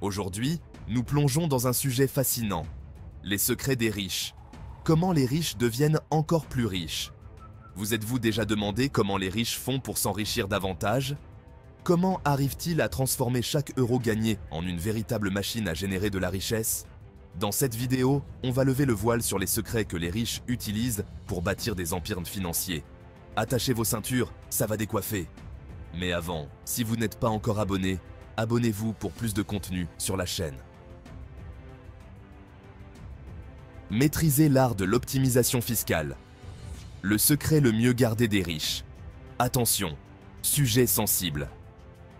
Aujourd'hui, nous plongeons dans un sujet fascinant, les secrets des riches. Comment les riches deviennent encore plus riches? Vous êtes-vous déjà demandé comment les riches font pour s'enrichir davantage? Comment arrivent-ils à transformer chaque euro gagné en une véritable machine à générer de la richesse? Dans cette vidéo, on va lever le voile sur les secrets que les riches utilisent pour bâtir des empires financiers. Attachez vos ceintures, ça va décoiffer. Mais avant, si vous n'êtes pas encore abonné, abonnez-vous pour plus de contenu sur la chaîne. Maîtrisez l'art de l'optimisation fiscale. Le secret le mieux gardé des riches. Attention, sujet sensible.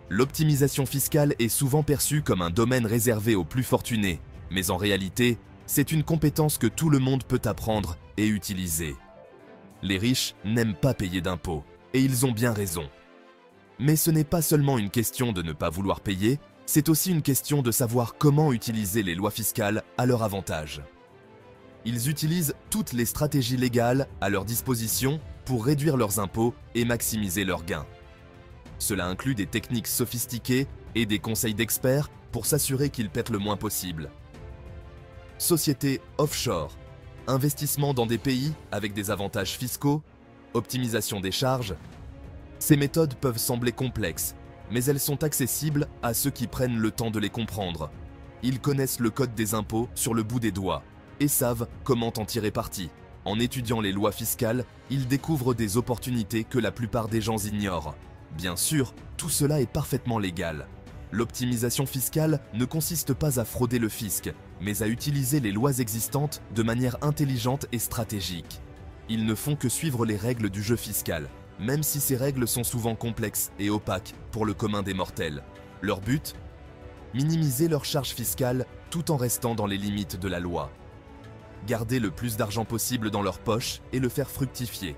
L'optimisation fiscale est souvent perçue comme un domaine réservé aux plus fortunés, mais en réalité, c'est une compétence que tout le monde peut apprendre et utiliser. Les riches n'aiment pas payer d'impôts, et ils ont bien raison. Mais ce n'est pas seulement une question de ne pas vouloir payer, c'est aussi une question de savoir comment utiliser les lois fiscales à leur avantage. Ils utilisent toutes les stratégies légales à leur disposition pour réduire leurs impôts et maximiser leurs gains. Cela inclut des techniques sophistiquées et des conseils d'experts pour s'assurer qu'ils paient le moins possible. Sociétés offshore, investissement dans des pays avec des avantages fiscaux, optimisation des charges. Ces méthodes peuvent sembler complexes, mais elles sont accessibles à ceux qui prennent le temps de les comprendre. Ils connaissent le code des impôts sur le bout des doigts et savent comment en tirer parti. En étudiant les lois fiscales, ils découvrent des opportunités que la plupart des gens ignorent. Bien sûr, tout cela est parfaitement légal. L'optimisation fiscale ne consiste pas à frauder le fisc, mais à utiliser les lois existantes de manière intelligente et stratégique. Ils ne font que suivre les règles du jeu fiscal, même si ces règles sont souvent complexes et opaques pour le commun des mortels. Leur but? Minimiser leurs charges fiscales tout en restant dans les limites de la loi. Garder le plus d'argent possible dans leur poche et le faire fructifier.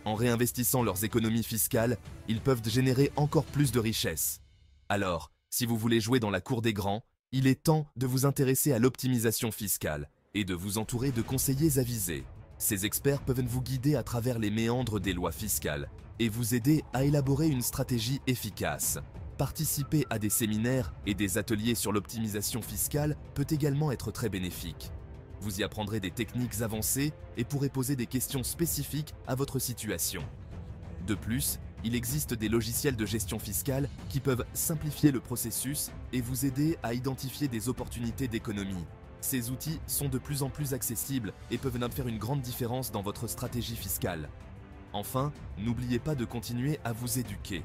En réinvestissant leurs économies fiscales, ils peuvent générer encore plus de richesses. Alors, si vous voulez jouer dans la cour des grands, il est temps de vous intéresser à l'optimisation fiscale et de vous entourer de conseillers avisés. Ces experts peuvent vous guider à travers les méandres des lois fiscales et vous aider à élaborer une stratégie efficace. Participer à des séminaires et des ateliers sur l'optimisation fiscale peut également être très bénéfique. Vous y apprendrez des techniques avancées et pourrez poser des questions spécifiques à votre situation. De plus, il existe des logiciels de gestion fiscale qui peuvent simplifier le processus et vous aider à identifier des opportunités d'économie. Ces outils sont de plus en plus accessibles et peuvent faire une grande différence dans votre stratégie fiscale. Enfin, n'oubliez pas de continuer à vous éduquer.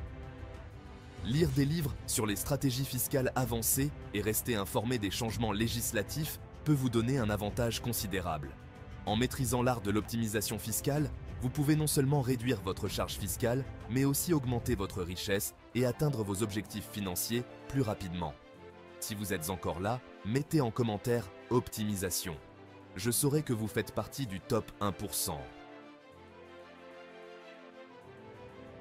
Lire des livres sur les stratégies fiscales avancées et rester informé des changements législatifs peut vous donner un avantage considérable. En maîtrisant l'art de l'optimisation fiscale, vous pouvez non seulement réduire votre charge fiscale, mais aussi augmenter votre richesse et atteindre vos objectifs financiers plus rapidement. Si vous êtes encore là, mettez en commentaire « Optimisation ». Je saurai que vous faites partie du top 1%.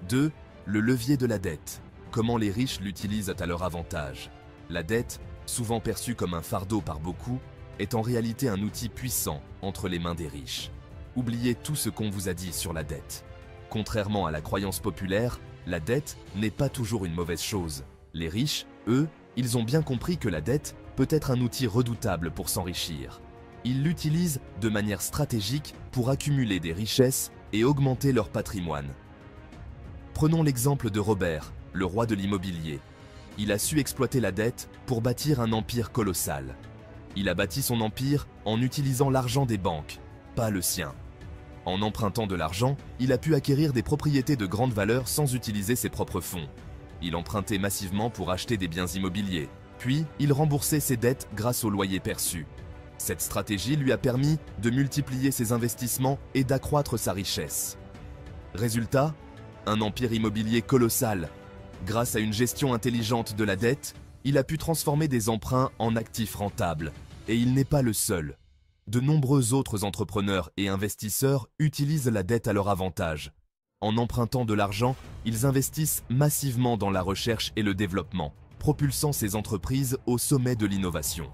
2. Le levier de la dette. Comment les riches l'utilisent à leur avantage. La dette, souvent perçue comme un fardeau par beaucoup, est en réalité un outil puissant entre les mains des riches. Oubliez tout ce qu'on vous a dit sur la dette. Contrairement à la croyance populaire, la dette n'est pas toujours une mauvaise chose. Les riches, eux, ils ont bien compris que la dette peut être un outil redoutable pour s'enrichir. Ils l'utilisent de manière stratégique pour accumuler des richesses et augmenter leur patrimoine. Prenons l'exemple de Robert, le roi de l'immobilier. Il a su exploiter la dette pour bâtir un empire colossal. Il a bâti son empire en utilisant l'argent des banques, pas le sien. En empruntant de l'argent, il a pu acquérir des propriétés de grande valeur sans utiliser ses propres fonds. Il empruntait massivement pour acheter des biens immobiliers, puis il remboursait ses dettes grâce aux loyers perçus. Cette stratégie lui a permis de multiplier ses investissements et d'accroître sa richesse. Résultat, un empire immobilier colossal. Grâce à une gestion intelligente de la dette, il a pu transformer des emprunts en actifs rentables. Et il n'est pas le seul. De nombreux autres entrepreneurs et investisseurs utilisent la dette à leur avantage. En empruntant de l'argent, ils investissent massivement dans la recherche et le développement, propulsant ces entreprises au sommet de l'innovation.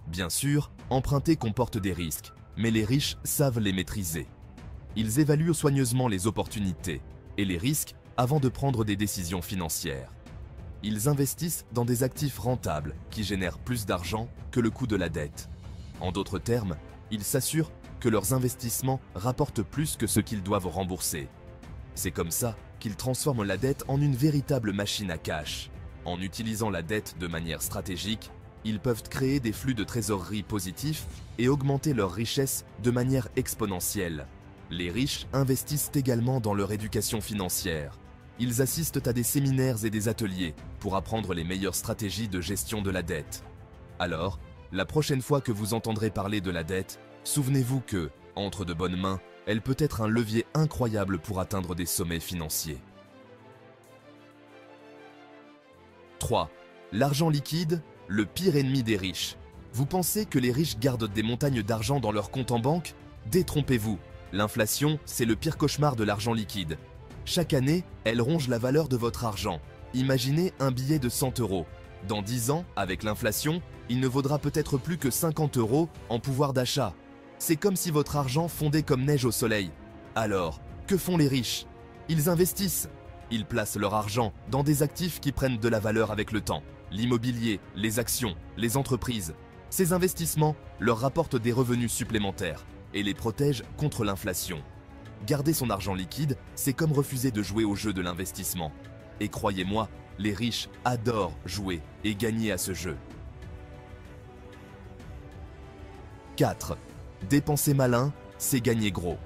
Bien sûr, emprunter comporte des risques, mais les riches savent les maîtriser. Ils évaluent soigneusement les opportunités et les risques avant de prendre des décisions financières. Ils investissent dans des actifs rentables qui génèrent plus d'argent que le coût de la dette. En d'autres termes, ils s'assurent que leurs investissements rapportent plus que ce qu'ils doivent rembourser. C'est comme ça qu'ils transforment la dette en une véritable machine à cash. En utilisant la dette de manière stratégique, ils peuvent créer des flux de trésorerie positifs et augmenter leur richesse de manière exponentielle. Les riches investissent également dans leur éducation financière. Ils assistent à des séminaires et des ateliers pour apprendre les meilleures stratégies de gestion de la dette. Alors, la prochaine fois que vous entendrez parler de la dette, souvenez-vous que, entre de bonnes mains, elle peut être un levier incroyable pour atteindre des sommets financiers. 3. L'argent liquide, le pire ennemi des riches. Vous pensez que les riches gardent des montagnes d'argent dans leur compte en banque? Détrompez-vous. L'inflation, c'est le pire cauchemar de l'argent liquide. Chaque année, elle ronge la valeur de votre argent. Imaginez un billet de 100 €. Dans 10 ans, avec l'inflation, il ne vaudra peut-être plus que 50 € en pouvoir d'achat. C'est comme si votre argent fondait comme neige au soleil. Alors, que font les riches? Ils investissent. Ils placent leur argent dans des actifs qui prennent de la valeur avec le temps. L'immobilier, les actions, les entreprises. Ces investissements leur rapportent des revenus supplémentaires et les protègent contre l'inflation. Garder son argent liquide, c'est comme refuser de jouer au jeu de l'investissement. Et croyez-moi, les riches adorent jouer et gagner à ce jeu. 4. Dépenser malin, c'est gagner gros.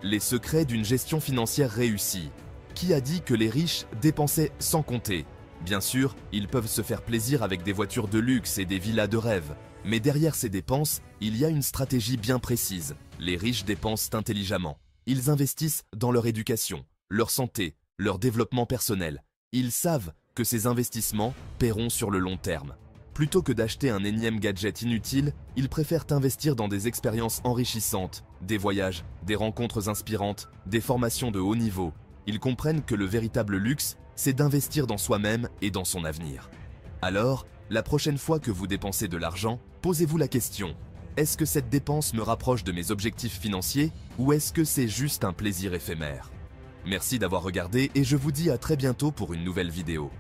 Les secrets d'une gestion financière réussie. Qui a dit que les riches dépensaient sans compter? Bien sûr, ils peuvent se faire plaisir avec des voitures de luxe et des villas de rêve. Mais derrière ces dépenses, il y a une stratégie bien précise. Les riches dépensent intelligemment. Ils investissent dans leur éducation, leur santé, leur développement personnel. Ils savent que ces investissements paieront sur le long terme. Plutôt que d'acheter un énième gadget inutile, ils préfèrent investir dans des expériences enrichissantes, des voyages, des rencontres inspirantes, des formations de haut niveau. Ils comprennent que le véritable luxe, c'est d'investir dans soi-même et dans son avenir. Alors, la prochaine fois que vous dépensez de l'argent, posez-vous la question: est-ce que cette dépense me rapproche de mes objectifs financiers ou est-ce que c'est juste un plaisir éphémère? Merci d'avoir regardé et je vous dis à très bientôt pour une nouvelle vidéo.